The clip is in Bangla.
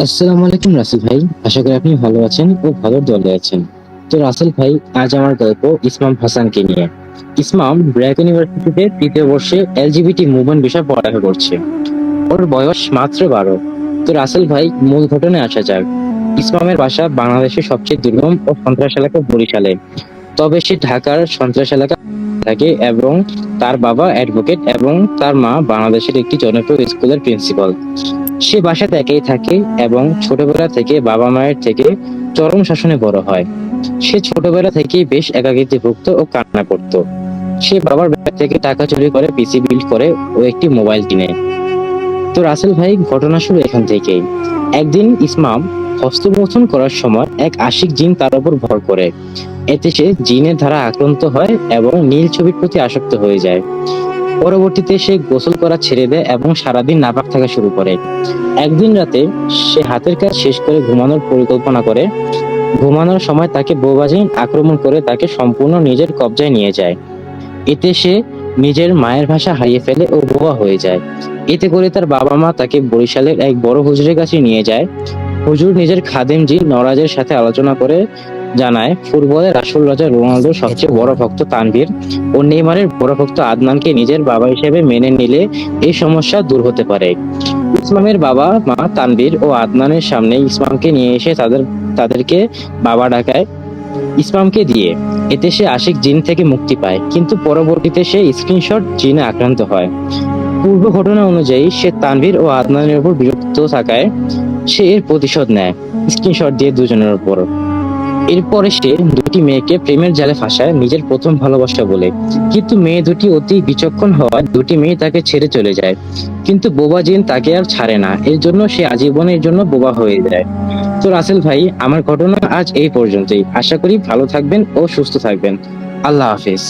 আসসালামু আলাইকুম রাসেল ভাই। আশা করি আপনি ভালো আছেন ও ভালো দলে আছেন। তো রাসেল ভাই, আজ আমার গল্প ইসমাম হাসানকে নিয়ে। ইসমাম ব্র্যাক ইউনিভার্সিটিতে ৩য় বর্ষে এলজিবিটি মুভমেন্ট বিষয়ে পড়ালেখা করছে। ওর বয়স মাত্র 12। তো রাসেল ভাই, মূল ঘটনায় আসা যাক। ইসমামের বাসা বাংলাদেশের সবচেয়ে দুর্গম ও সন্ত্রাস এলাকা বরিশালে। তবে সে ঢাকার সন্ত্রাস এলাকা থাকে এবং তার বাবা অ্যাডভোকেট এবং তার মা বাংলাদেশের একটি জনপ্রিয় স্কুলের প্রিন্সিপাল। সে বাসাতে একাই থাকে এবং ছোটবেলা থেকে বাবা মায়ের থেকে চরম শাসনে বড় হয়। সে ছোটবেলা থেকেই বেশ একাকিত্বভুক্ত ও কান্না করত। সে বাবার ব্যাগ থেকে টাকা চুরি করে পিসি বিল্ড করে ও একটি মোবাইল কিনে। তো রাসেল ভাই, ঘটনা শুরু এখান থেকেই। একদিন ইসমাম হস্তমৈথুন করার সময় এক আশিক জিন তার উপর ভর করে। এতে সে জিনের দ্বারা আক্রান্ত হয় এবং নীল ছবির প্রতি আসক্ত হয়ে যায়। পরবর্তীতে সে গোসল করা ছেড়ে দেয় এবং সারাদিন নাপাক থাকা শুরু করে। একদিন রাতে সে হাতের কাজ শেষ করে ঘুমানোর পরিকল্পনা করে। ঘুমানোর সময় তাকে বউবাজিন আক্রমণ করে তাকে সম্পূর্ণ নিজের কবজায় নিয়ে যায়। এতে সে নিজের মায়ের ভাষা হারিয়ে ফেলে ও বোবা হয়ে যায়। এতে করে তার বাবা মা তাকে বরিশালের এক বড় হুজুরের কাছে নিয়ে যায়। হুজুর নিজের খাদেম জি নওরাজের সাথে আলোচনা করে জানায়, ফুটবলের আসল রাজা রোনালদোর সবচেয়ে বড় ভক্ত তানভীর ও নেইমারের বড় ভক্ত আদনানকে নিজের বাবা হিসেবে মেনে নিলে এই সমস্যা দূর হতে পারে। ইসমামের বাবা মা তানভীর ও আদনানের সামনে ইসমামকে নিয়ে এসে তাদেরকে বাবা ডাকায় ইসমামকে দিয়ে। এতে সে আশিক জিন থেকে মুক্তি পায়, কিন্তু পরবর্তীতে সে স্ক্রিনশট জিনে আক্রান্ত হয়। পূর্ব ঘটনা অনুযায়ী সে তানভীর ও আদনানের উপর বিরক্ত থাকায় সে এর প্রতিশোধ নেয় স্ক্রিনশট দিয়ে দুজনের উপর। এরপরে সে দুটি মেয়েকে প্রেমের জালে ফাঁসায় নিজের প্রথম ভালোবাসা বলে। কিন্তু মেয়ে দুটি অতি বিচক্ষণ হওয়ায় দুটি মেয়ে তাকে ছেড়ে চলে যায়। কিন্তু বোবা জিন তাকে আর ছাড়ে না, এর জন্য সে আজীবনের জন্য বোবা হয়ে যায়। তো রাসেল ভাই, আমার ঘটনা আজ এই পর্যন্তই। আশা করি ভালো থাকবেন ও সুস্থ থাকবেন। আল্লাহ হাফেজ।